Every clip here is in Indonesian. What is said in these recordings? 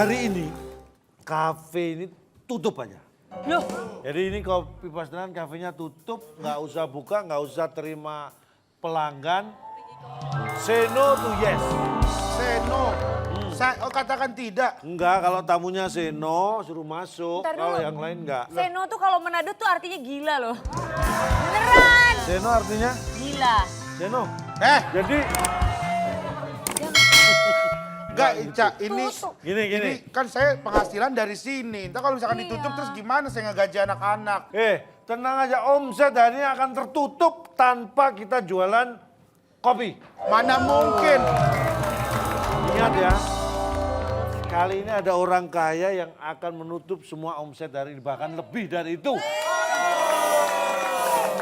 hari ini kafe ini tutup aja. Loh, Jadi ini Kopi Pasteran kafenya tutup, nggak usah buka, nggak usah terima pelanggan. Say no to yes. Say no. Oh, katakan tidak. Enggak, kalau tamunya say no, suruh masuk. Ntar Kalau dulu. yang lain enggak. Seno tuh kalau Manado tuh artinya gila loh. Beneran. Say no artinya Gila. say no. Jadi Enggak, Ica, ini Tutup. gini. ini kan saya penghasilan dari sini. Entar kalau misalkan ditutup terus gimana saya ngegaji anak-anak? Tenang aja, omset hari ini akan tertutup tanpa kita jualan kopi. Mana mungkin? Ingat ya, kali ini ada orang kaya yang akan menutup semua omset dari ini, bahkan lebih dari itu.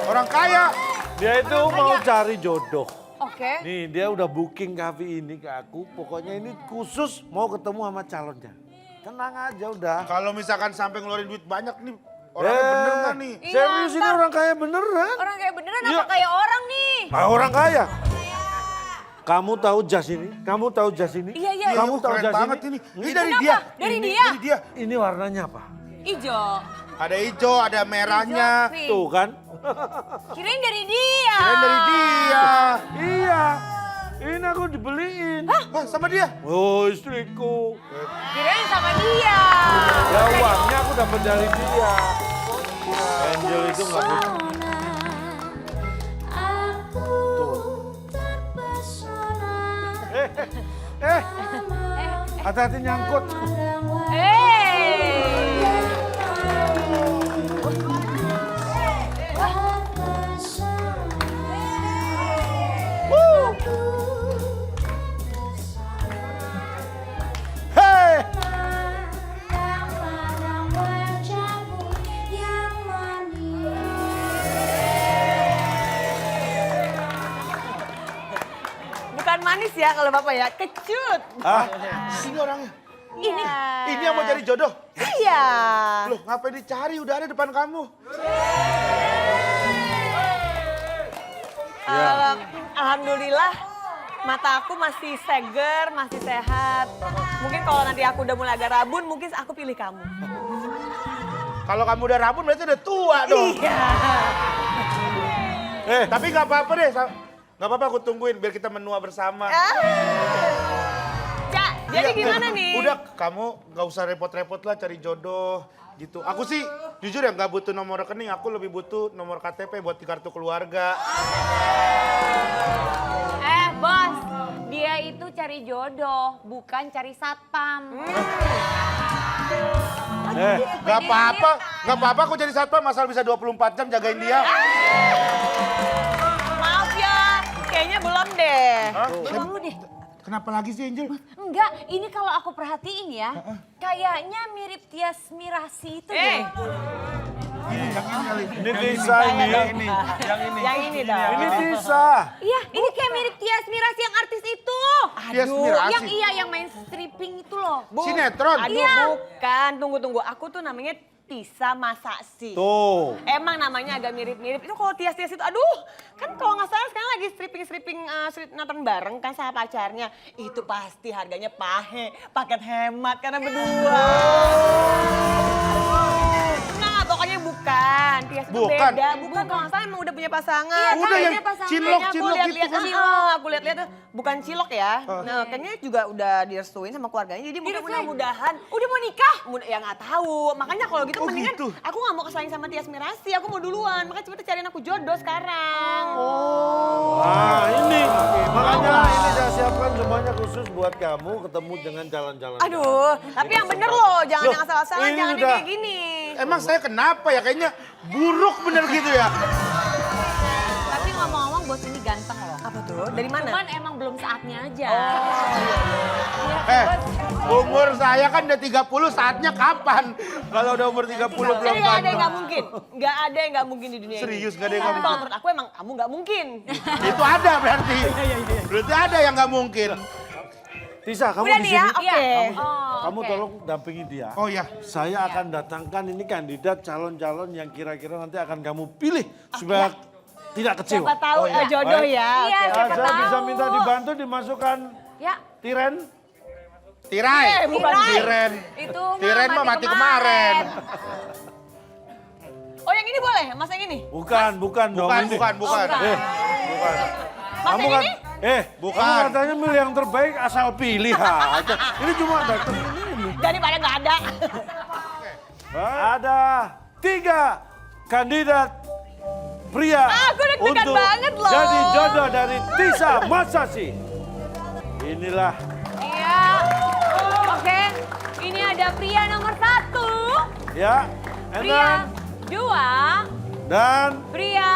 Orang kaya. Dia itu mau cari jodoh. Oke. Nih dia udah booking kafe ini ke aku, pokoknya ini khusus mau ketemu sama calonnya. Tenang aja udah. Kalau misalkan sampai ngeluarin duit banyak nih, orangnya bener nggak nih? Iya, Serius ini ntar. orang kaya beneran. Orang kayak beneran Iya. apa kayak orang nih? Orang kaya. Kamu tahu jas ini? Kamu tahu jas ini? Iya, iya. Kamu tahu Keren jas banget ini. Ini dari Kenapa? dia. Dari Ini dia? Dari dia. Ini warnanya apa? Ijo. Ada hijau, ada merahnya. Pink. Tuh kan? Kirain dari dia. Keren dari dia. Iya. Ini aku dibeliin. Wah, sama dia. Oh istriku. Kirain sama dia. Ya uangnya aku dapat dari dia. Angel itu nggak butuh. Hati-hati nyangkut. Hei. Bukan manis ya kalau Bapak ya, kecut. Ah, Sini orangnya. Ini. Ini yang mau cari jodoh. Iya. Loh, ngapain dicari? Udah ada depan kamu. Alhamdulillah mata aku masih seger, masih sehat. Mungkin kalau nanti aku udah mulai agak rabun, mungkin aku pilih kamu. Kalau kamu udah rabun berarti udah tua dong. Iya. Tapi nggak apa-apa deh. Nggak apa-apa aku tungguin biar kita menua bersama. Cak, jadi Iya, gimana nih? Udah, kamu nggak usah repot-repot lah cari jodoh gitu. Aku sih jujur ya nggak butuh nomor rekening, aku lebih butuh nomor KTP buat di kartu keluarga. Bos, dia itu cari jodoh, bukan cari satpam. Nggak apa-apa aku jadi satpam asal bisa 24 jam jagain dia. Maaf ya, kayaknya belum deh. Belum lu deh. Kenapa lagi sih Angel? Enggak, ini kalau aku perhatiin ya, kayaknya mirip Tias Mirasih itu deh. Ini yang ini kali. ini Tisa ini. Yang ini dong. Ini Tisa. Iya, ini kayak mirip Tias Mirasih yang artis itu. Tias Mirasih. Yang iya, yang main stripping itu loh. Sinetron. Aduh, Iya. bukan. Tunggu. Aku tuh namanya Tisa Masasi. Tuh. Emang namanya agak mirip-mirip. Itu kalau Tias-Tias itu, aduh, kan kalau nggak salah sekarang lagi stripping nonton bareng kan sama pacarnya. Itu pasti harganya paket hemat karena berdua. Nah, pokoknya bukan. Tias itu Bukan. beda. Bukan, kalau nggak salah emang udah punya pasangan. Udah kan yang dia pasangan. cinlok Kayaknya cinlok gitu kan. aku lihat-lihat tuh bukan cilok ya. Nah, kayaknya juga udah direstuin sama keluarganya. Jadi mungkin mudah-mudahan Udah mau nikah? ya nggak tahu. Makanya kalau gitu Oh, mendingan gitu. aku nggak mau kesaing sama Tias Mirasih. Aku mau duluan. Makanya cepet cariin aku jodoh sekarang. Nah ini, makanya ini saya siapkan semuanya khusus buat kamu ketemu dengan jalan-jalan. Aduh, tapi yang bener loh. Jangan Loh, yang asal-asalan, ini jangan yang udah. kayak gini. Emang saya kenapa ya? Kayaknya buruk bener gitu ya. Tapi ngomong-ngomong bos ini ganteng loh. Apa tuh? Dari mana? Cuman emang belum saatnya aja. Umur saya kan udah 30, saatnya kapan? Kalau udah umur 30 belum Jadi nggak ada yang panjang. nggak mungkin. Nggak ada yang nggak mungkin di dunia ini. Serius, nggak ada yang nggak Tapi kalau menurut aku emang kamu nggak mungkin. Itu ada berarti. Berarti ada yang nggak mungkin. Tisa, kamu Udah di nih sini. ya, oke. Kamu tolong dampingi dia. Oh ya. Saya akan datangkan ini kandidat calon-calon yang kira-kira nanti akan kamu pilih supaya tidak kecewa. Siapa tahu jodoh Baik. ya. Iya, Oke. siapa Saya bisa tahu. minta dibantu dimasukkan Ya, tiren. Tirai. bukan Tiren. Itu Tiren mah mati kemarin. Oh yang ini boleh, mas yang ini? Bukan dong. Bukan. Ini. Bukan. bukan. Bukan. Mas Kamu yang kan, ini? Bukan. kamu katanya milih yang terbaik asal pilih aja. Ini cuma datang ini. Daripada nggak ada. Ada 3 kandidat pria Aku deg-degan untuk banget loh. jadi jodoh dari Tisa Masasi. Inilah Iya. Oke, ini ada pria nomor 1, ya, pria 2, dan pria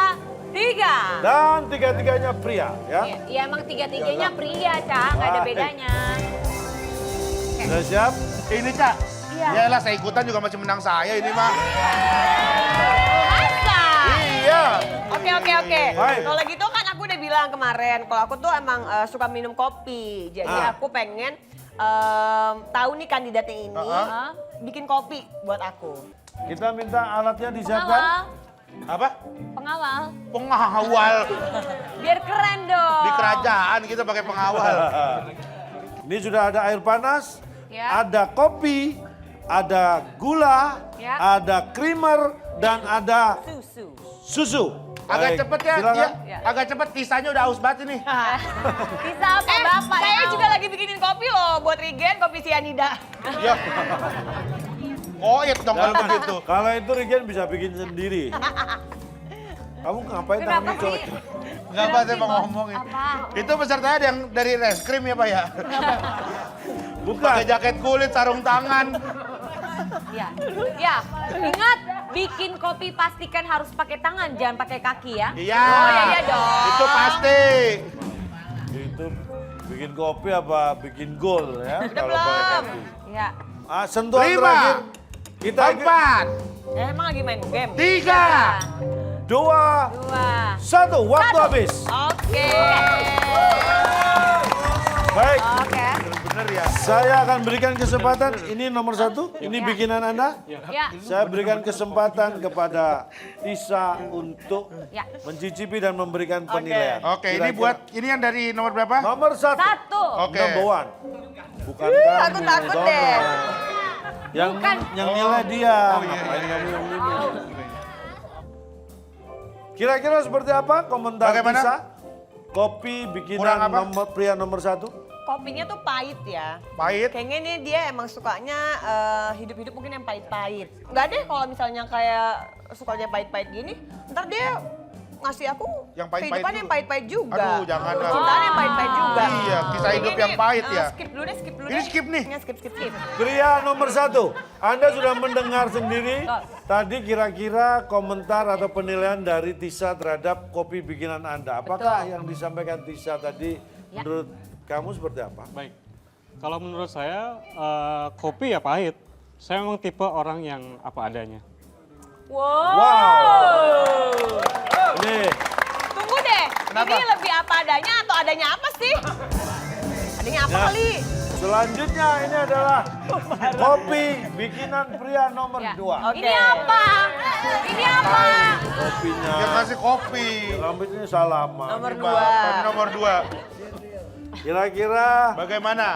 3. dan tiga-tiganya pria ya. Iya, emang tiga-tiganya pria, Cak. Nggak ada Baik. bedanya. Sudah siap? Ini, Cak. Iya. Ya lah, saya ikutan juga masih menang saya ini mah. Masa? Iya. Oke. Baik. Kalau gitu kan aku udah bilang kemarin, kalau aku tuh emang suka minum kopi. Jadi aku pengen tahu nih kandidatnya ini bikin kopi buat aku. Kita minta alatnya disiapkan. Pengawal, Apa? pengawal. Pengawal. Biar keren dong. Di kerajaan kita pakai pengawal. Ini sudah ada air panas, Ya. ada kopi, ada gula, Ya. ada creamer, dan ada Susu. susu. Agak Baik, cepet ya, silakan. ya. Agak cepet, kisahnya udah haus banget ini. Bisa apa Bapak? Saya yang juga lagi bikinin kopi loh buat Regen, kopi sianida. Ya. Koit dong kalau Jangan. begitu. Kalau itu Regen bisa bikin sendiri. Kamu ngapain Kenapa tangan sih? cowok? Enggak apa saya mau ngomongin. Apa? Itu pesertanya ada yang dari reskrim ya Pak ya? Bukan. Pakai jaket kulit, sarung tangan. Ya. Ya, ingat bikin kopi pastikan harus pakai tangan, jangan pakai kaki ya. Iya. Oh, iya dong. Itu pasti. Itu bikin kopi apa bikin gol ya? Udah Kalau pakai belum? kaki. Ya. Sentuhan 5, terakhir. Kita 4, Emang lagi main game? 3. 2, 2. 1, waktu habis. Oke. Baik, Oke. Bener ya. saya akan berikan kesempatan. Ini nomor 1, ini bikinan Anda. Ya. Saya berikan kesempatan kepada Tisa untuk Ya. mencicipi dan memberikan penilaian. Oke, ini Kira-kira. buat ini yang dari nomor berapa? Nomor 1. 1. Oke. Number 1. Bukan Aku kamu, takut Dono. deh. Yang Bukan. yang nilai dia. Oh, iya, Ngapain iya, kamu iya. yang ini? Kira-kira seperti apa komentar Bagaimana? Tisa? Kopi Kurang bikinan apa? pria nomor 1. Kopinya tuh pahit ya. Pahit. Kayaknya nih dia emang sukanya hidup-hidup mungkin yang pahit-pahit. Enggak deh kalau misalnya kayak sukanya pahit-pahit gini, ntar dia ngasih aku Yang pahit-pahit kehidupan dulu. yang pahit-pahit juga. Aduh, jangan lah. Cintaan yang pahit-pahit juga. Iya, kisah hidup Kayaknya yang nih, pahit ya. Skip dulu deh. Ini skip nih. Ya, skip. Pria nomor 1. Anda sudah mendengar sendiri. Tadi kira-kira komentar atau penilaian dari Tisa terhadap kopi bikinan Anda. Apakah yang disampaikan Tisa tadi menurut kamu seperti apa? Baik, kalau menurut saya kopi ya pahit. Saya memang tipe orang yang apa adanya. Wow. Ini Tunggu deh, Kenapa? ini lebih apa adanya atau adanya apa sih? Adanya apa Ya. kali? selanjutnya ini adalah kopi bikinan pria nomor Ya. 2. Oke. Ini apa? Ini apa? Kopinya. Dia kasih kopi. Rambutnya salaman. Nomor Ini 2. Bapak nomor 2. Kira-kira Bagaimana?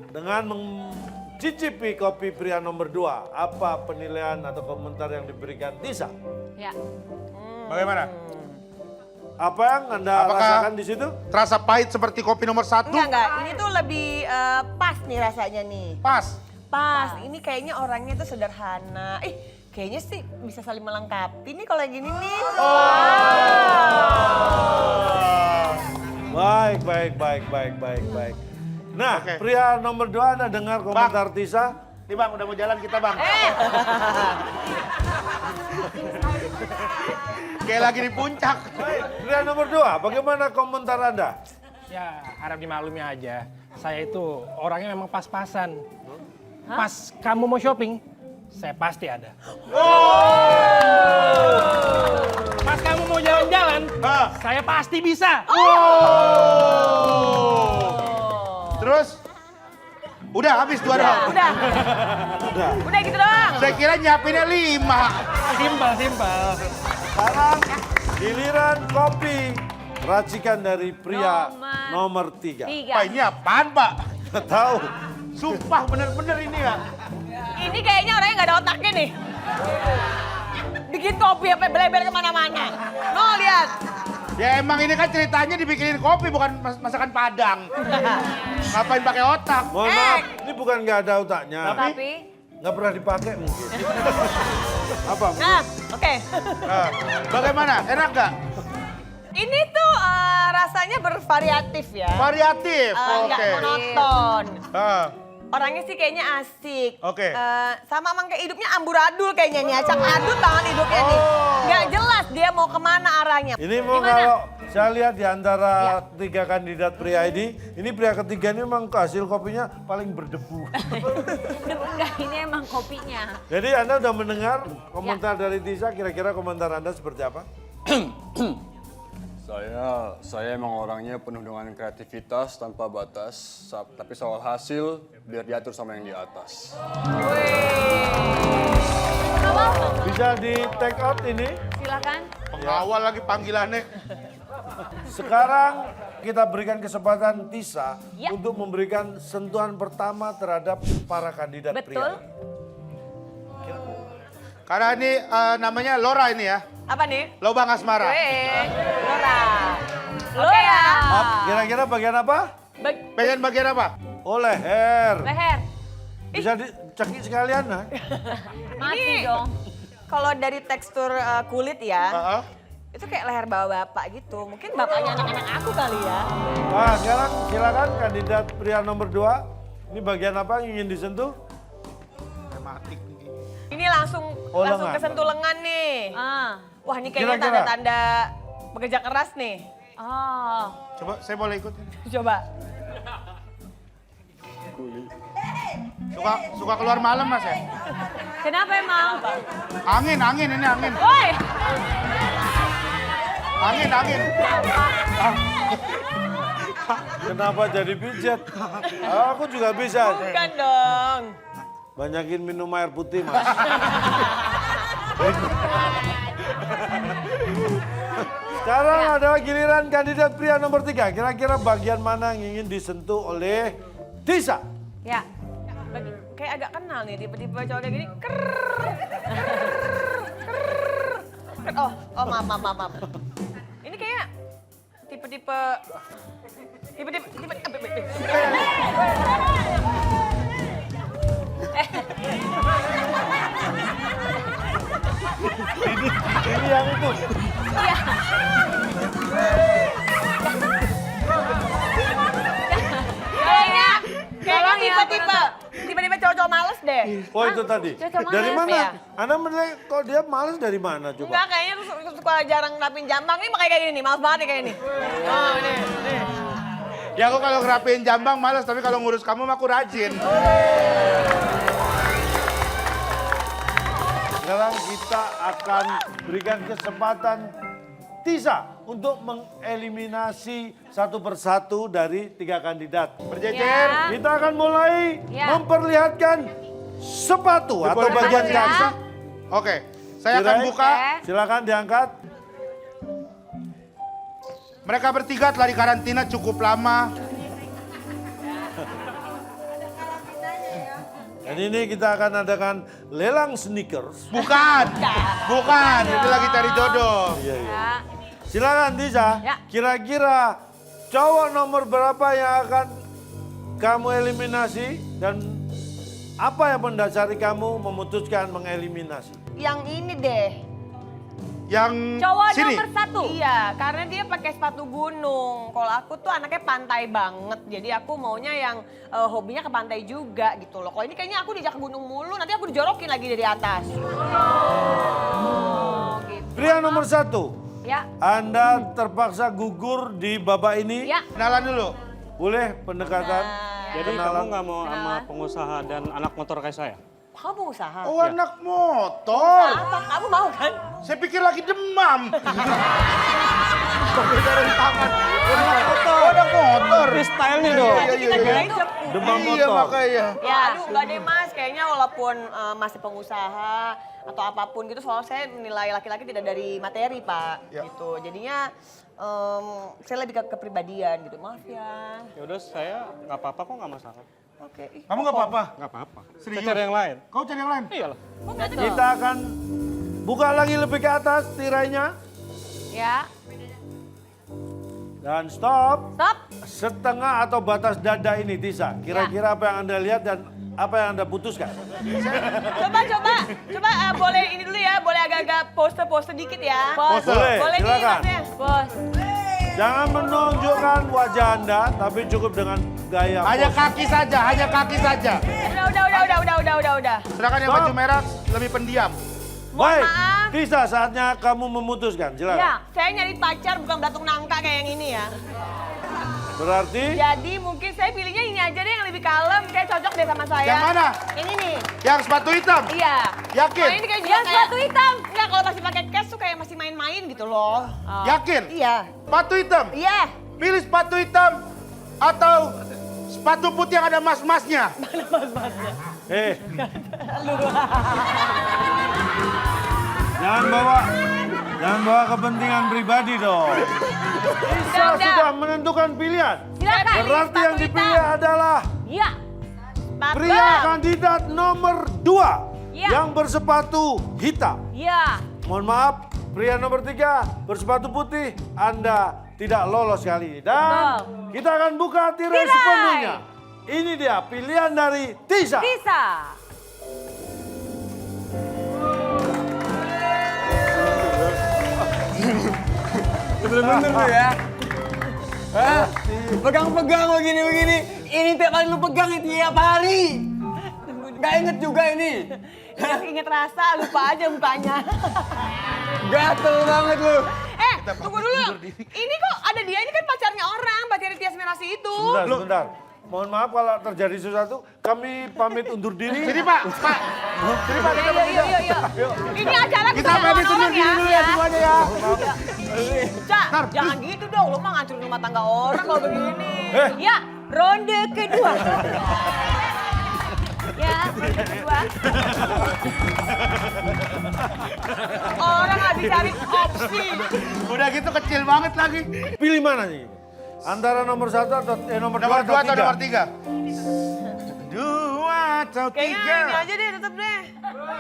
dengan mencicipi kopi pria nomor 2, apa penilaian atau komentar yang diberikan Tisa? Ya. Bagaimana? Apa yang Anda Apakah- rasakan di situ? Terasa pahit seperti kopi nomor 1? Enggak. Ini tuh lebih pas nih rasanya nih. Pas. Pas. Ini kayaknya orangnya tuh sederhana. Kayaknya sih bisa saling melengkapi nih kalau yang gini nih. Baik. Nah, Oke. pria nomor 2 Anda dengar komentar Tisa? Nih Bang, udah mau jalan kita Bang. Kayak lagi di puncak. Pria nomor 2, bagaimana komentar Anda? Ya, harap dimaklumi aja. Saya itu orangnya memang pas-pasan. Pas kamu mau shopping, saya pasti ada. Pas kamu mau jalan-jalan, Ah. saya pasti bisa. Terus? Udah habis 2 doang. Udah gitu doang. Saya kira nyiapinnya 5. Simpel. Sekarang giliran kopi racikan dari pria nomor 3. 3. Pak, ini apaan Pak? Nggak tahu, Sumpah bener-bener ini ya. Ini kayaknya orangnya nggak ada otaknya nih. Bikin kopi sampai beleber kemana-mana. No, lihat. Ya emang ini kan ceritanya dibikinin kopi bukan masakan Padang. Ngapain pakai otak? Mohon maaf, ini bukan nggak ada otaknya. Tapi Nggak pernah dipakai mungkin. Apa? Nah, oke. Nah, bagaimana? Enak gak? Ini tuh rasanya bervariatif ya. Variatif. Nggak Oke. monoton. Ah, Orangnya sih kayaknya asik. Oke. Sama emang kayak hidupnya amburadul kayaknya nih. Acak adul banget hidupnya nih. Nggak jelas dia mau kemana arahnya. Ini mau Gimana? kalau saya lihat di antara 3 kandidat pria ini pria ketiga ini memang hasil kopinya paling berdebu. enggak, ini emang kopinya. Jadi Anda udah mendengar komentar dari Tisa, kira-kira komentar Anda seperti apa? Saya emang orangnya penuh dengan kreativitas tanpa batas, tapi soal hasil biar diatur sama yang di atas. Bisa di take out ini. Silakan. pengawal lagi panggilannya. Sekarang kita berikan kesempatan Tisa Ya. untuk memberikan sentuhan pertama terhadap para kandidat Betul. pria. Karena ini namanya Lora ini ya. Apa nih? Lobang Asmara. Lora. Lora. Kira-kira bagian apa? Pengen bagian apa? Oh, leher. Leher. Bisa dicekik sekalian, nah. Mati dong. Kalau dari tekstur kulit ya, Heeh. itu kayak leher bapak-bapak gitu. Mungkin bapaknya anak-anak aku kali ya. Nah, sekarang silakan kandidat pria nomor 2. Ini bagian apa yang ingin disentuh? Tematik. Ini langsung Oh, langsung lengan. kesentuh lengan nih. Wah, ini kayaknya Kira-kira. tanda-tanda bekerja keras nih. Oh. Coba saya boleh ikut. Coba. Suka keluar malam Mas ya? Kenapa emang? Angin ini angin. Woi. Angin. Kenapa jadi pijat? Aku juga bisa. Bukan dong. Banyakin minum air putih, Mas. Sekarang adalah giliran kandidat pria nomor 3. Kira-kira bagian mana yang ingin disentuh oleh Tisa? Ya. Kayak agak kenal nih, tipe-tipe cowok kayak gini. Oh, maaf. Ini kayak tipe-tipe Ini yang itu. Kayaknya tipe-tipe cowok-cowok males deh. Oh, itu tadi. Cocok Dari banget, mana? ya. Anda menilai kalau dia males dari mana coba? Enggak, kayaknya tuh suka jarang rapin jambang. Ini makanya kayak gini nih, males banget nih kayak gini. Oh, nih. Ya aku kalau ngerapiin jambang males, tapi kalau ngurus kamu mah aku rajin. Sekarang kita akan berikan kesempatan Tisa untuk mengeliminasi satu persatu dari 3 kandidat. Berjejer. Ya. Kita akan mulai Ya. memperlihatkan sepatu atau Boleh bagian ya. kaki. Oke, saya akan Kirain. buka. Silakan diangkat. Mereka bertiga telah di karantina cukup lama. Dan ini kita akan adakan lelang sneakers. Bukan. Ini lagi cari jodoh. Iya, iya. Ya. Silakan Tisa. Ya. Kira-kira cowok nomor berapa yang akan kamu eliminasi dan apa yang mendasari kamu memutuskan mengeliminasi? Yang ini deh. Yang Cowok sini. nomor 1. Iya, karena dia pakai sepatu gunung. Kalau aku tuh anaknya pantai banget. Jadi aku maunya yang hobinya ke pantai juga gitu loh. Kalau ini kayaknya aku diajak ke gunung mulu, nanti aku dijorokin lagi dari atas. Oh, gitu. Pria nomor 1. Ya. Anda terpaksa gugur di babak ini. Ya. Kenalan dulu. Boleh pendekatan? Jadi Kenalan. kamu nggak mau sama pengusaha dan anak motor kayak saya? Kamu pengusaha? Oh anak motor. Apa? Kamu mau kan? Saya pikir lagi demam. Pakai sarung tangan. Oh, anak motor. Ini stylenya dong. Kita kirain cepu. Demam Iya motor. makanya. Ya, aduh enggak deh mas, kayaknya walaupun masih pengusaha atau apapun gitu, soalnya saya menilai laki-laki tidak dari materi pak, Ya. gitu. Jadinya saya lebih ke kepribadian gitu, maaf ya. Ya udah saya nggak apa-apa kok nggak masalah. Oke. Kamu nggak apa-apa? Nggak apa-apa. Serius? Kita cari yang lain. Kau cari yang lain? Iyalah. Kita akan buka lagi lebih ke atas tirainya. Ya. Dan stop. Stop. Setengah atau batas dada ini, Tisa. Kira-kira apa yang Anda lihat dan apa yang Anda putuskan? Coba boleh ini dulu ya, boleh agak-agak pose dikit ya. Pose. Boleh, Boleh nih silakan. Masnya. Bos. Jangan menunjukkan wajah Anda, tapi cukup dengan gaya Hanya pose. kaki saja, hanya kaki saja. Udah. Sedangkan yang Stop. baju merah lebih pendiam. Baik, maaf. Tisa, saatnya kamu memutuskan. Silakan. Ya, saya nyari pacar bukan belatung nangka kayak yang ini ya. Berarti Jadi mungkin saya pilihnya ini aja deh yang lebih kalem, kayak cocok deh sama saya. Yang mana? Yang ini. Yang sepatu hitam? Iya. Yakin? Oh, ini kayak juga Yang sepatu hitam. Enggak, kalau masih pakai cash tuh kayak masih main-main gitu loh. Yakin? Iya. Sepatu hitam? Iya. Pilih sepatu hitam atau sepatu putih yang ada mas-masnya? Jangan bawa kepentingan pribadi dong. Tisa Udah. sudah menentukan pilihan. Silakan. Berarti yang sepatu dipilih adalah Ya. pria kandidat nomor 2 Ya. yang bersepatu hitam. Ya. Mohon maaf, pria nomor 3 bersepatu putih, Anda tidak lolos kali ini. Dan kita akan buka tirai Tirai. sepenuhnya. Ini dia pilihan dari Tisa. Bisa. Bener-bener lu ya. Hah? Pegang-pegang begini-begini. Ini tiap kali lu pegang itu tiap hari. Gak inget juga ini. Ingat rasa, lupa aja mukanya. Gatel banget lu. Tunggu dulu. Ini kok ada dia, ini kan pacarnya orang, pacarnya Tias Mirasih itu. Sebentar. Mohon maaf kalau terjadi sesuatu, kami pamit undur diri. Sini Pak, Pak. Sini Pak, kita bertiga. Yuk. Ini acara Kita kita pamit undur orang diri dulu ya semuanya ya. Cak, jangan gitu dong, lo mah ngancurin rumah tangga orang kalau begini. Ya. Ronde kedua. Ya. Ronde kedua. Orang habis cari opsi. Udah gitu kecil banget lagi. Pilih mana nih? Antara nomor 1 atau nomor 2 Nomor 2 atau nomor 3? 3? 2 atau 3? Kayaknya ini aja deh, tetep deh.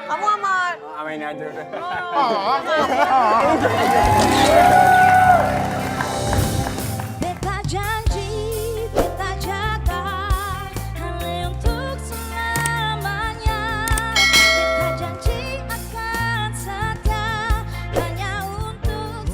Kamu aman. Sama ini aja udah. Beta janji, beta jaga, hanya untuk selamanya. Beta janji akan setia, hanya untuk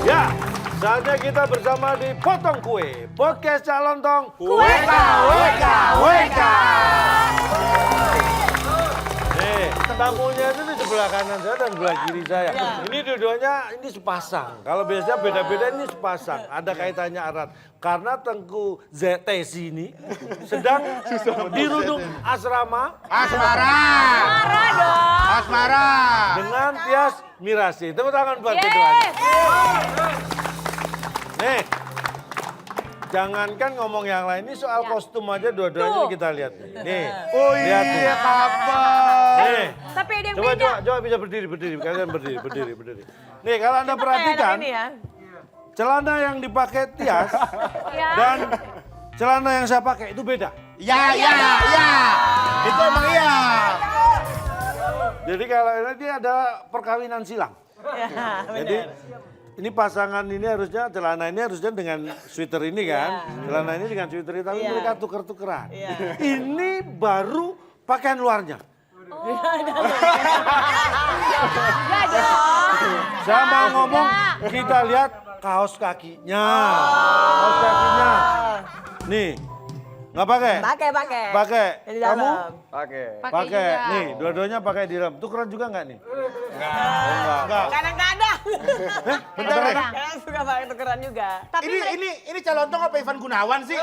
Ya, saatnya kita bersama di Potong Kue, podcast Calon Tong. WK. Nih, tamunya itu di sebelah kanan saya dan sebelah kiri saya. Ini dua-duanya ini sepasang. Kalau biasanya beda-beda ini sepasang. Ada kaitannya erat. Karena Tengku ZTC ini sedang dirundung asrama Asmara. Marah dong. Asmara. dengan Tias Mirasih. Tepuk tangan buat keduanya. Yes. Nih, jangankan ngomong yang lain, ini soal kostum aja dua-duanya Tuh. kita lihat. Nih, Oh lihat nih. iya, kabar. Nih, Tapi ada yang coba, beda. coba bisa berdiri. Kalian berdiri. Nih, kalau Anda perhatikan, Ini ya. celana yang dipakai Tias Ya. dan celana yang saya pakai itu beda. Ya. Itu emang iya. Jadi kalau ini adalah perkawinan silang. Jadi ini pasangan ini harusnya, celana ini harusnya dengan sweater ini kan. Celana ini dengan sweater ini, tapi mereka tuker-tukeran. Ini baru pakaian luarnya. Enggak dong. Saya mau ngomong, kita lihat kaos kakinya. Kaos kakinya. Nih, nggak pakai? Pakai. Pakai. Di Kamu? dalam. Pakai. Pakai. juga. Nih, dua-duanya pakai di dalam. Tukeran juga nggak nih? Enggak. Kadang-kadang. Bentar deh. Kadang suka pakai tukeran juga. Tapi Ini calon tong apa Ivan Gunawan sih?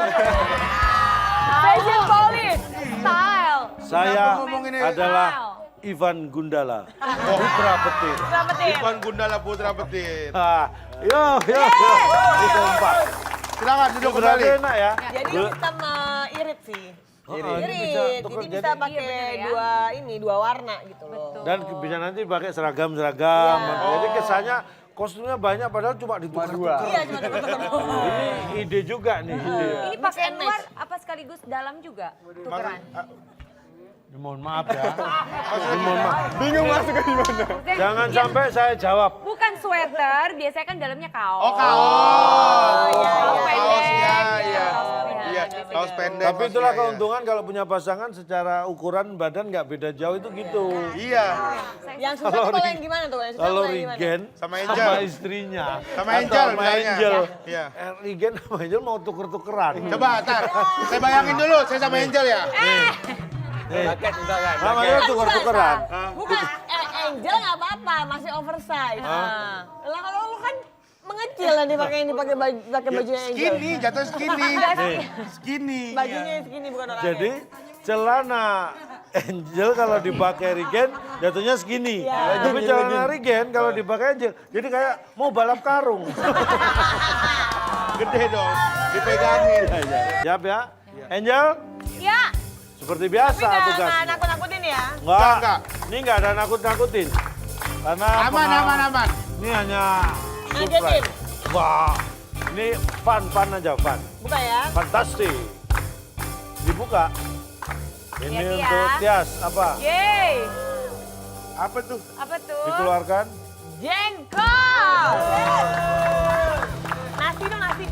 Fashion police. style. Saya ngomong ini? adalah Ivan Gundala, putra petir. Ivan Gundala Putra Petir. Yo. Di kompak. Silakan duduk kembali. Berarti enak ya. Jadi sistem irit sih. Irit, tukar ini jadi. bisa pakai Iya, bener ya. dua warna gitu loh. Dan bisa nanti pakai seragam-seragam. Jadi kesannya kostumnya banyak padahal cuma ditukar-tukar. Iya, cuma tukar-tukar. Ini ide juga nih. Ide. Ini pakaian luar apa sekaligus dalam juga tukeran? Mohon maaf ya. Mohon maaf. Bingung masuk ke gimana. Jangan sampai saya jawab. Bukan sweater, biasanya kan dalamnya kaos. Oh, kaos. Kaos pendek. Iya. Iya, kaos pendek. Tapi Mas, itulah iya, iya. keuntungan kalau punya pasangan secara ukuran badan nggak beda jauh itu gitu. Iya, Yang susah tuh kalau yang gimana tuh? Yang susah Kalau tuh yang gimana? Regen Sama sama, Angel. istrinya Sama atau Angel sama misalnya. Angel. Iya. Regen sama Angel mau tuker-tukeran. Coba, tar. Saya bayangin dulu, saya sama Angel ya. Jaket udah kan. Namanya tuker-tukeran. Bukan, Angel nggak apa-apa, masih oversize. Lah kalau lu kan mengecil nanti pakai ini pakai baju Angel. Skinny, jatuh skinny. Skinny. Bajunya segini bukan orangnya. Jadi celana Angel kalau dipakai Regen jatuhnya segini. Tapi celana Regen kalau dipakai Angel jadi kayak mau balap karung. Gede dong, dipegangin. Siap ya? Angel, Ya, seperti biasa Nggak tugasnya. nakut-nakutin ya. Enggak, ini enggak ada nakut-nakutin. Karena Aman, pengalaman- aman, aman. Ini hanya Ngagetin. surprise. Wah, ini fun aja, fun. Buka ya. Fantastik. Dibuka. Ini Hati-hati ya. untuk Tias, apa? yeay. Apa tuh? Apa tuh? Dikeluarkan. Jengkol. Nasi dong nasi.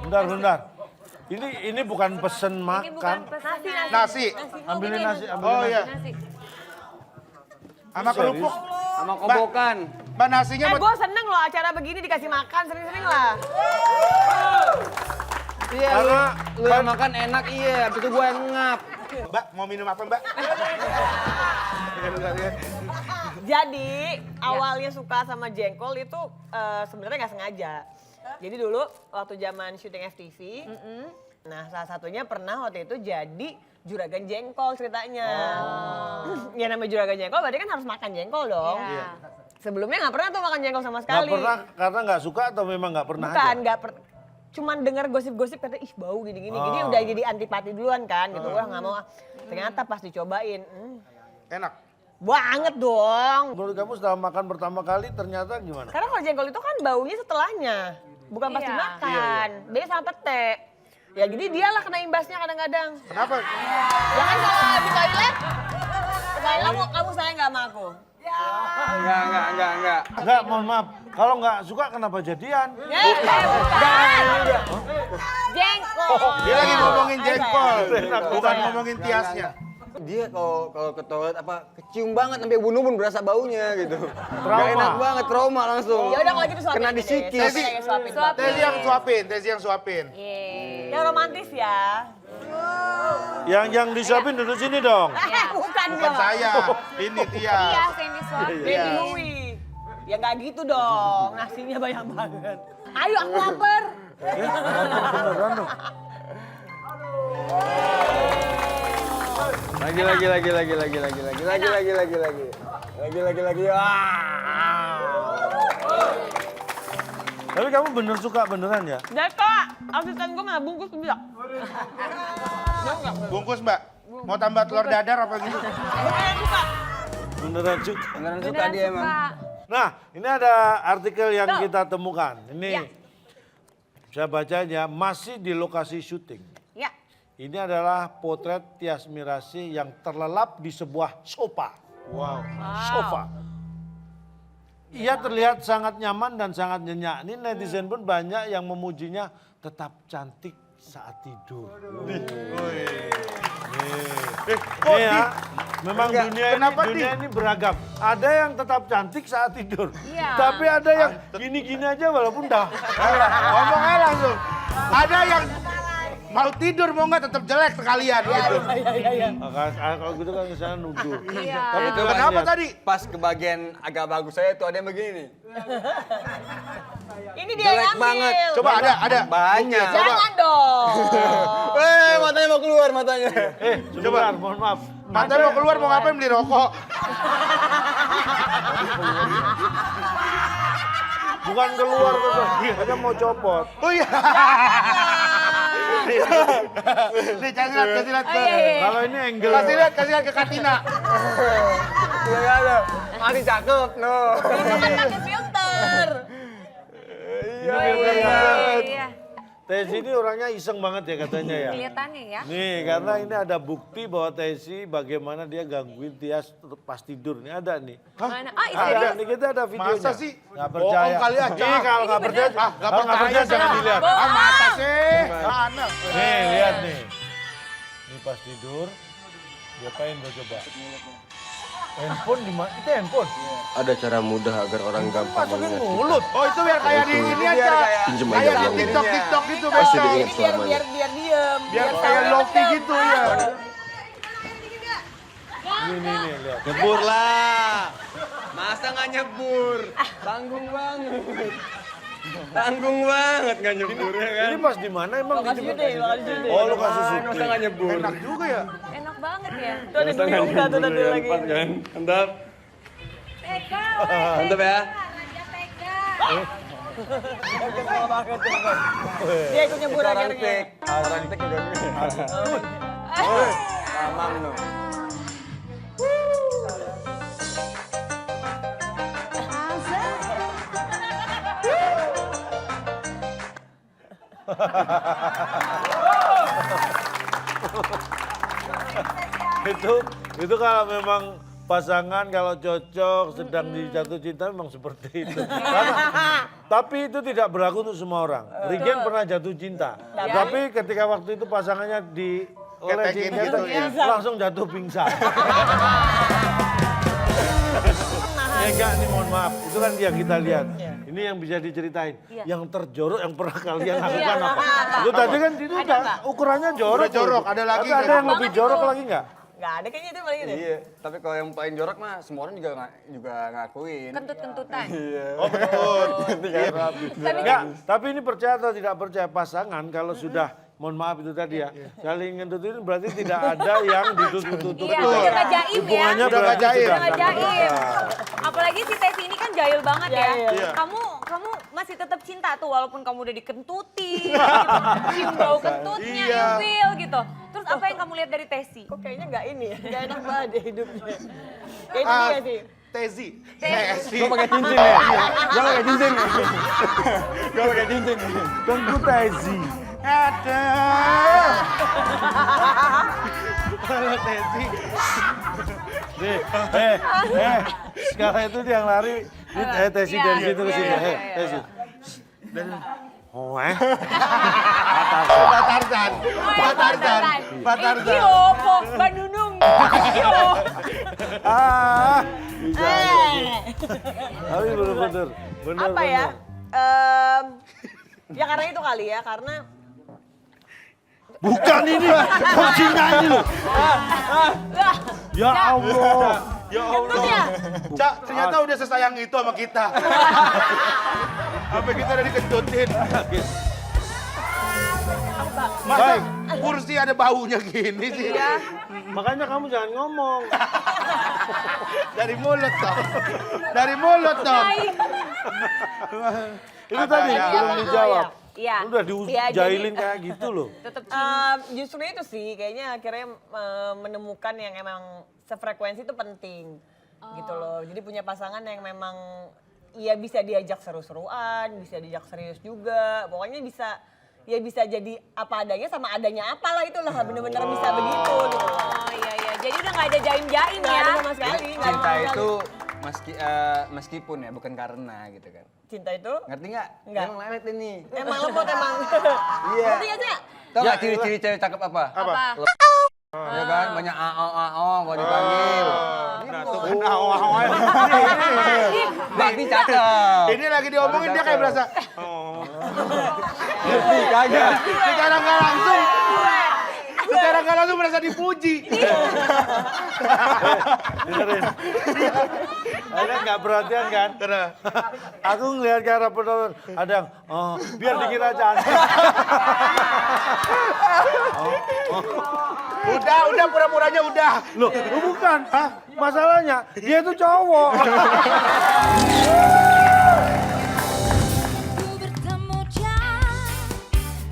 Bentar. Ini bukan pesen Ini bukan makan. pesanan. Nasi. Ambilin nasi, ambilin Oh nasi. iya, Nasi. sama kerupuk. Sama kobokan. Mbak nasinya buat... Gue seneng loh acara begini dikasih makan sering-sering lah. Iya, Karena- lu yang makan enak iya, habis itu gua yang ngap. Mbak, mau minum apa Mbak? Jadi awalnya suka sama jengkol itu sebenarnya nggak sengaja. Jadi dulu waktu zaman syuting FTV, nah salah satunya pernah waktu itu jadi juragan jengkol ceritanya. Ya namanya juragan jengkol berarti kan harus makan jengkol dong. Iya. Sebelumnya nggak pernah tuh makan jengkol sama Nggak sekali. pernah karena nggak suka atau memang nggak pernah Bukan, aja? nggak cuman dengar gosip-gosip kata ih bau gini-gini. Jadi udah jadi antipati duluan kan gitu. Wah nggak mau. Ternyata pas dicobain, Enak. banget dong. Menurut kamu setelah makan pertama kali ternyata gimana? Karena kalau jengkol itu kan baunya setelahnya, bukan pas Iya. dimakan. Beda sama pete. Ya jadi dialah kena imbasnya kadang-kadang. Kenapa? Ya kan kalau di toilet kamu sayang nggak sama aku? Enggak. Enggak, mohon maaf. Kalau nggak suka kenapa jadian? Ya, bukan. Jengkol. Dia lagi ngomongin jengkol, Enak, bukan enak. ngomongin tiasnya. Dia kalau ke toilet apa kecium banget sampai ubun-ubun berasa baunya gitu. Trauma. Gak enak banget, trauma langsung. Ya udah kalau gitu suapin. Kena aja deh. disikis. Saya suapin. Tesi yang suapin, Tesi yang suapin. Yeay. Yang romantis ya. Yang disuapin duduk sini dong. Bukan Bukan dia. saya, ini Iya, Tias. yang disuapin. Baby Louie. Ya nggak gitu dong. Nasinya banyak banget. Ayo aku lapar. Beneran dong. Lagi. Tapi kamu bener suka beneran ya? Jadi kak, asisten gue nggak bungkus bisa. Bungkus Mbak, mau tambah telur dadar apa gitu? Beneran suka. Beneran suka. Beneran suka Beneran dia emang. suka. Nah, ini ada artikel yang kita temukan. Ini saya bacanya masih di lokasi syuting. Ya. Ini adalah potret Tias Mirasih yang terlelap di sebuah sofa. Wow. Sofa. Ia terlihat sangat nyaman dan sangat nyenyak. Ini netizen pun banyak yang memujinya tetap cantik saat tidur. Kok Ya, memang kenapa dunia ini beragam. Ada yang tetap cantik saat tidur. Iya. Tapi ada yang gini-gini aja walaupun dah. ngomong aja langsung. Ada yang mau tidur mau nggak tetap jelek sekalian gitu. Kalau gitu kan misalnya nuduh. Iya. Tapi Itu coba Kenapa lihat. tadi? Pas ke bagian agak bagus saya tuh ada yang begini nih. Ini dia yang Jelek ambil. banget. Coba ada. Banyak. Jangan dong. Matanya mau keluar matanya. Sebentar, mohon maaf. Matanya mau keluar mau ngapain beli rokok? Bukan keluar tuh, hanya mau copot. Oh iya. Nih kasih lihat Oh, iya, iya. Kalau ini angle. kasih lihat ke Katina. Iya ada. Masih cakep, no. Pakai filter. Iya. Tesi ini orangnya iseng banget ya katanya ya. Kelihatannya ya. Nih, karena ini ada bukti bahwa Tesi bagaimana dia gangguin Tias pas tidur. Ini ada nih. Mana? Ah, itu Ada dia. nih, kita ada videonya. Masa sih? Nggak percaya. Bohong kali aja. Nih, kalau nggak percaya, Nggak kalau nggak percaya jangan dilihat. Ah, masa sih? Mana? Nih, lihat nih. Ini pas tidur, diapain gue coba? Handphone di mana? Itu handphone. Ada cara mudah agar orang gampang Masukin mengingat mulut. Oh itu biar kayak di ini aja. Pinjem aja Kayak di uangnya. TikTok gitu Pasti besok. diingat Biar selamanya. biar diem. Biar kayak Loki gitu ya. Nih, lihat. Nyebur lah. Masa nggak nyebur? Tanggung banget. Tanggung banget nggak nyebur ya kan? Ini pas di mana emang? Lokasi syuting, lokasi syuting. Oh, lokasi Masa syuting. nggak nyebur? Enak juga ya. Enak banget ya. Tuh ada duyung satu lagi. Kan? Mantap. Mantap ya. Dia ikut nyebur akhirnya. Orang tik udah. Tamam no. Itu kalau memang pasangan kalau cocok sedang jatuh cinta memang seperti itu. Tapi itu tidak berlaku untuk semua orang. Regen pernah jatuh cinta. Tapi ketika waktu itu pasangannya Ketekin gitu ya. langsung jatuh pingsan. Enggak nih mohon maaf, itu kan yang kita lihat. Ini yang bisa diceritain. Yang terjorok yang pernah kalian lakukan apa? Itu tadi kan itu udah ukurannya jorok. Udah jorok, ada lagi Tapi ada nggak? yang lebih jorok lagi nggak? Nggak ada kayaknya itu paling ini. Iya, tapi kalau yang paling jorok mah semua orang juga ngakuin. Kentut-kentutan. Oh betul. Enggak, tapi ini percaya atau tidak percaya pasangan kalau sudah mohon maaf itu tadi ya, saling ngentut itu berarti tidak ada yang ditutup-tutup. Iya, udah nggak jaim ya. Hubungannya Udah nggak berarti jaim. sudah Udah nggak nggak jaim. berkah. Apalagi si Tesi ini kan jahil banget ya. Iya. Kamu masih tetap cinta tuh walaupun kamu udah dikentutin, cium bau kentutnya, Iya. ilfil gitu. Terus apa yang kamu lihat dari Tesi? Kok kayaknya nggak ini ya, nggak enak banget deh hidupnya. Kayak itu Ah, dia sih. Tezi. Gue pakai cincin ya. Gue pakai cincin. Gue pakai cincin. Tengku Tezi. Ada. Halo Tezi. Nih, sekarang itu dia yang lari, Tezi Iya, dari situ ke iya, sini. iya, iya. Tezi. Oh, Pak Tarzan. Pak Tarzan. Pak Tarzan. Iyo, po, Bandunung. Iyo. Bisa. Tapi bener-bener. Apa ya? Ya karena itu kali ya, karena Bukan ini, kucingnya ini loh. Ya Allah. Ya kentut Allah. ya. Cak, ternyata udah sesayang itu sama kita. Sampai kita udah dikentutin. Masa kursi ada baunya gini sih? Makanya kamu jangan ngomong. Dari mulut dong. Dari mulut dong. Itu tadi ya? belum dijawab. Iya. Udah Iya, dijailin kayak gitu loh. Tetap cinta. Justru itu sih, kayaknya akhirnya menemukan yang emang sefrekuensi itu penting. Gitu loh. Jadi punya pasangan yang memang ya bisa diajak seru-seruan, bisa diajak serius juga. Pokoknya bisa ya bisa jadi apa adanya sama adanya apalah itulah bener-bener bisa begitu gitu. Oh iya iya. Jadi udah nggak ada jaim-jaim Nggak ya. ada sama sekali. nggak ada Cinta sama sekali. itu meskipun ya bukan karena gitu kan. Cinta itu Ngerti nggak? Nggak. Emang lelet ini. emang lepot emang. Iya. Ngerti gak sih? Tau nggak ciri-ciri cewek cakep apa? Apa? Ya kan banyak ao kalau dipanggil. Nah, tuh kan awal-awal. Berarti cakep. Ini lagi diomongin dia kayak berasa. Ngerti kagak? Secara nggak langsung. Secara nggak langsung merasa dipuji. Dengerin. Ada nggak perhatian kan? Aku ngelihat ke arah penonton, ada yang, oh, biar dikira cantik. Udah pura-puranya udah. Loh, bukan. Masalahnya, dia itu cowok. Ku bertemu dia,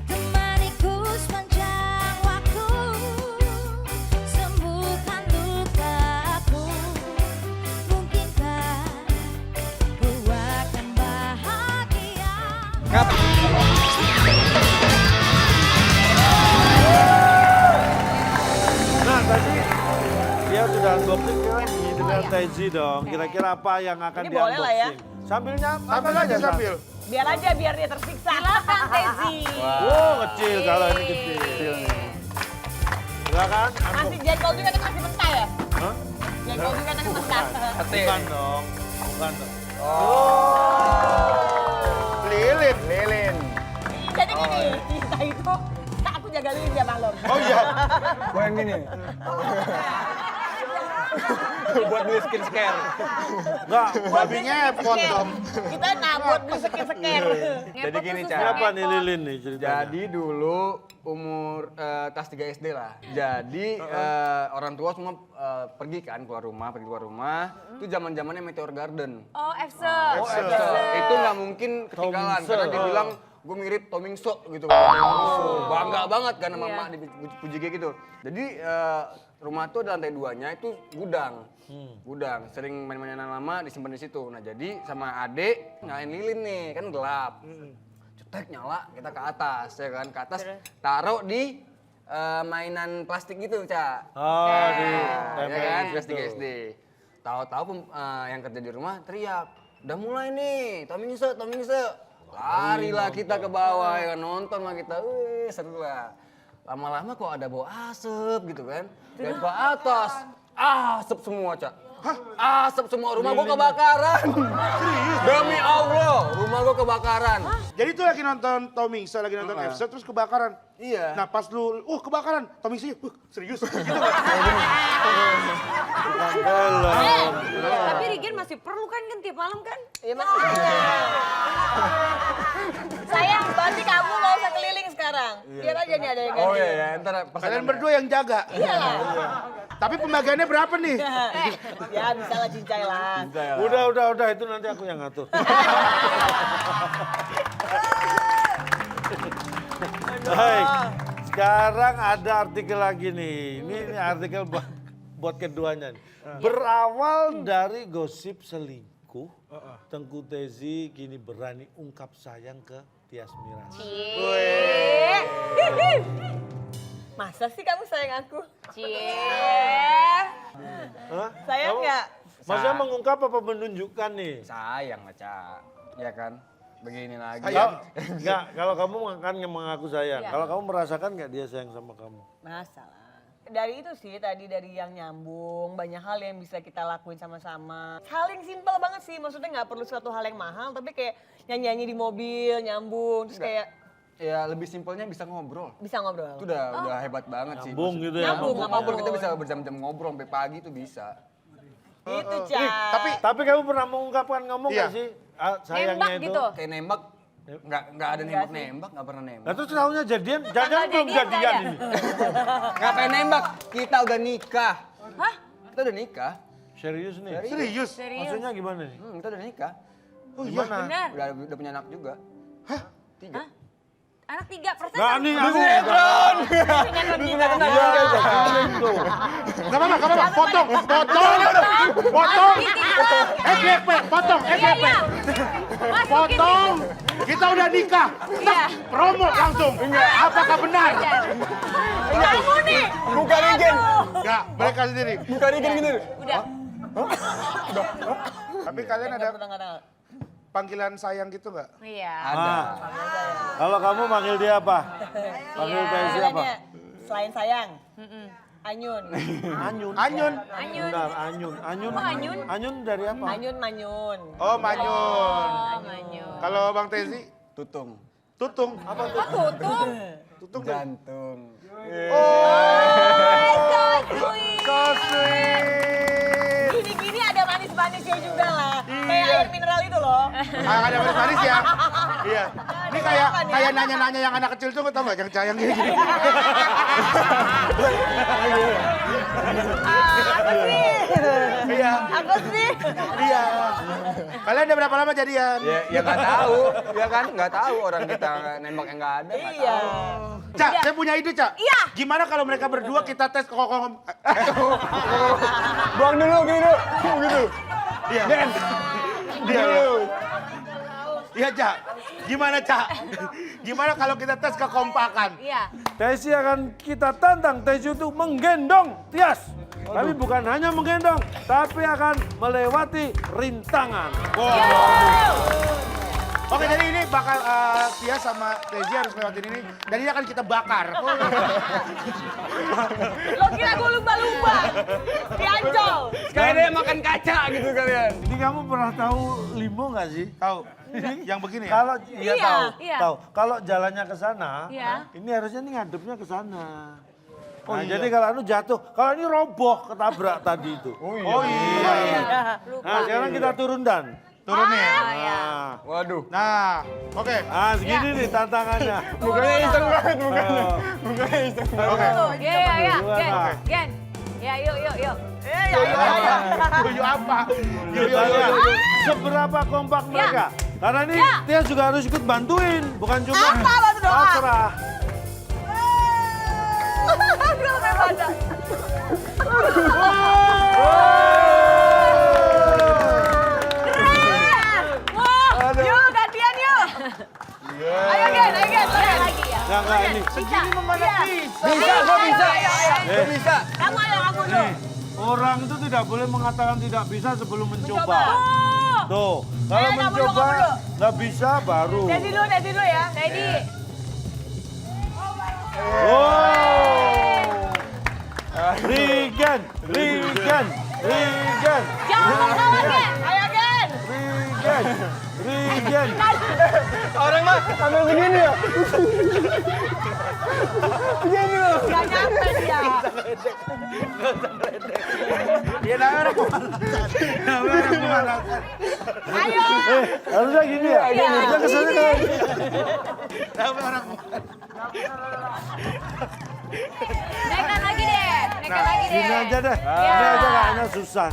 temaniku sepanjang unboxing lagi dengan Tezi dong. Kira-kira apa yang akan Ini boleh lah ya. di-unboxing? Sambilnya Sambil aja sambil. Biar aja, biar dia tersiksa. Silakan Tezi. Oh, kecil kalau ini kecil. Silakan. Masih jengkol juga kan masih mentah ya? Hah? Jengkol juga kan mentah. Bukan dong. Bukan dong. Lilin. Jadi gini, kita itu, aku jaga lilin tiap malam. Oh iya. Gue yang gini. Buat beli skincare. Enggak. Babi ngepot dong. Kita nabut beli seker-seker. Jadi gini, Ca. Siapa nih Lilin nih ceritanya? Jadi dulu umur kelas 3 SD lah. Jadi orang tua semua pergi kan keluar rumah, Itu zaman-zamannya Meteor Garden. Oh, FC. Itu nggak mungkin ketinggalan karena dia bilang gue mirip Tomingso gitu. Bangga banget kan sama emak dipuji kayak gitu. Jadi rumah tuh ada lantai 2-nya itu gudang. Gudang, sering main-mainan lama disimpan di situ. Nah jadi sama adik nyalain lilin nih, kan gelap. Cetek nyala, kita ke atas ya kan. Ke atas taruh di mainan plastik gitu, Ca. Oh, di Ya kan, plastik SD. Tahu-tahu yang kerja di rumah teriak, udah mulai nih, Tomingse. Larilah kita ke bawah, ya kan, nonton lah kita, seru lah. Lama-lama kok ada bau asap gitu kan, dan ke atas, asap semua, Cak. Hah? Asap semua, rumah gua kebakaran. Demi Allah, rumah gua kebakaran. Jadi tuh lagi nonton Tomingse, lagi nonton FC terus kebakaran. Iya. Nah pas lu, kebakaran, Tomingse, serius gitu kan? Tapi Rigen masih perlu kan tiap malam kan? Iya masih. Sayang, berarti kamu gak usah keliling sekarang. Biar aja nih ada yang ganti. Oh iya, ntar pas Kalian berdua yang jaga. Iya lah. Tapi pembagiannya berapa nih? Ya bisa lah cincai lah. Udah, itu nanti aku yang ngatur. Baik, sekarang ada artikel lagi nih. Ini artikel buat keduanya nih. Berawal dari gosip selingkuh, Tengku Tezi kini berani ungkap sayang ke Tias Mirasih. Masa sih kamu sayang aku? Hah? Sayang Kamu- nggak? Maksudnya mengungkap apa menunjukkan nih? sayang lah, Cak. Ya kan? Begini lagi. Enggak, kalau kamu kan mengaku sayang. Kalau kamu merasakan nggak dia sayang sama kamu? Masalah. Dari itu sih tadi dari yang nyambung, banyak hal yang bisa kita lakuin sama-sama. Hal yang simpel banget sih, maksudnya nggak perlu suatu hal yang mahal, tapi kayak nyanyi-nyanyi di mobil, nyambung, terus kayak Ya lebih simpelnya bisa ngobrol. bisa ngobrol. Itu udah hebat banget sih. Nyambung gitu ya? Nyambung, Ngobrol apapun. kita bisa berjam-jam ngobrol sampai pagi itu bisa. Itu, Cak. Tapi kamu pernah mengungkapkan ngomong Iya. nggak sih sayangnya Nembak itu? gitu. Kayak nembak, nggak ada nembak, nggak pernah nembak. Nah terus tahunya jadian, jangan belum jadian ini. Ngapain nembak? Kita udah nikah. Hah? Kita udah nikah. Serius nih? Serius? Maksudnya gimana nih? Kita udah nikah. Oh iya. Benar. Udah punya anak juga. 3. Anak 3%. Nah nih aku. Gak apa-apa, potong. FYP, potong, FYP. Potong. Kita udah nikah. Promo langsung. Apakah benar? Kamu nih. Buka Rigen. Enggak, mereka sendiri. Buka Rigen gitu. Udah. Tapi kalian ada Tengah-tengah. panggilan sayang gitu nggak? Iya. Ada. Kalau kamu manggil dia apa? Panggil Tezi apa? Panggilannya selain sayang. Anyun. Anyun. Benar, Anyun. Anyun. Oh, Anyun? Anyun dari apa? Anyun manyun. Oh, Manyun. Manyo. Kalau Bang Tezi, Tutung. Tutung. Apa tuh? Tutung. Tutung. Jantung. So sweet. Gini-gini ada manis-manisnya juga lah. Kayak air mineral itu loh. Ada manis-manis ya. Iya. Ini kayak Apa nih? kayak nanya-nanya yang anak kecil tuh tau nggak yang sayang gini. Apa sih? Iya. Apa sih? Iya. Kalian udah berapa lama jadian? Ya nggak tahu, ya kan nggak tahu orang kita nembak yang nggak ada. Nggak Iya. tahu. Cak, saya punya ide, Cak. Iya. Gimana kalau mereka berdua kita tes kokong? Buang dulu gitu. Gitu. Iya. Iya. Iya, Cak. Gimana, Cak? Gimana kalau kita tes kekompakan? Iya. Tezi akan kita tantang Tezi untuk menggendong Tias. Tapi bukan hanya menggendong, tapi akan melewati rintangan. Oke, jadi ini bakal Tia sama Teji harus lewatin ini. Dan ini akan kita bakar. Lo kira gue lumba-lumba? Diancol. Kayak dia makan kaca gitu kalian. Ini kamu pernah tahu limo nggak sih? Tahu? Yang begini ya? Kalau Iya. tahu, Iya. tahu. Kalau jalannya ke sana, Iya. ini harusnya ini ngadepnya ke sana. Oh, Nah, iya. jadi kalau anu jatuh, kalau ini roboh ketabrak tadi itu. Oh iya. Nah, sekarang kita turun dan. Turunin. Nah, Waduh. Nah, oke. segini nih tantangannya. Mukanya iseng banget mukanya. Mukanya iseng banget. Oke. Ya, Dua, Gen, nah. Gen. Ya, yuk. Yuyu apa? Kita lihat seberapa kompak mereka. Karena ini Ya. Tia juga harus ikut bantuin, bukan cuma Apa, bantu doang? pasrah. Gue sampai baca. Wah, yuk gantian yuk. Ayo Gen, Lagi ya. Enggak ini. Segini memana bisa. Bisa, gua bisa. Eh, Bisa. Kamu dulu. Nih, orang itu tidak boleh mengatakan tidak bisa sebelum mencoba. Tuh, kalau kamu mencoba dulu. nggak bisa baru. Teddy dulu ya. Teddy. Oh. Regen. Jangan kalah, Gen. Ayo Gen. Regen. Orang mah sambil begini ya. Gak nyampe dia. Dia namanya orang pemanasan. Ayo. Harusnya gini ya. Iya. Harusnya kesana kan. Namanya orang Naikkan lagi deh. Gini aja deh. Iya. Ini aja kayaknya susah.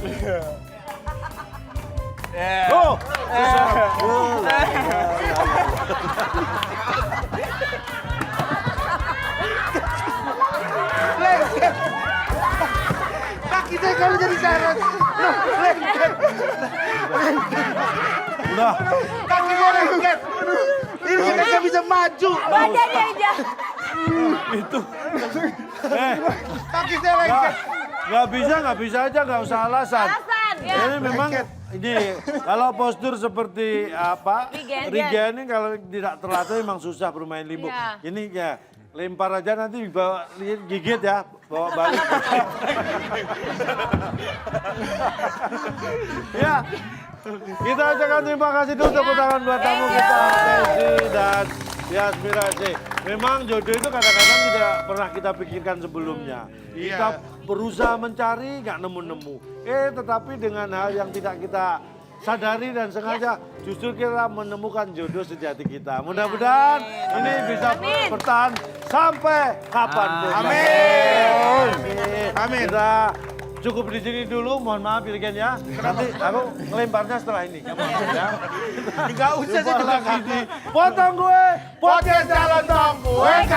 Oh, susah. kaki saya kalau jadi seret. Udah. Kaki saya lengket. Ini kita nggak bisa maju. Badannya aja. Itu. Kaki saya lengket. Nggak bisa aja, nggak usah alasan. Alasan, ya. Ini memang ini kalau postur seperti apa Regen ini kalau tidak terlatih memang susah bermain limbo. Iya. Ini ya lempar aja nanti bawa gigit ya, bawa balik. Ya, kita ucapkan terima kasih dulu tepuk tangan buat tamu kita Teddy dan Yasmira C. Memang jodoh itu kadang-kadang tidak pernah kita pikirkan sebelumnya. Kita berusaha mencari nggak nemu-nemu. Tetapi dengan hal yang tidak kita sadari dan sengaja justru kita menemukan jodoh sejati kita. Mudah-mudahan ini bisa bertahan sampai kapanpun. Amin. Amin. Kita cukup di sini dulu, mohon maaf Irgen ya. Nanti aku ngelemparnya setelah ini. Ya. Nggak usah sih Jumpa lagi di Potong Gue, podcast Jalan Tong, WK.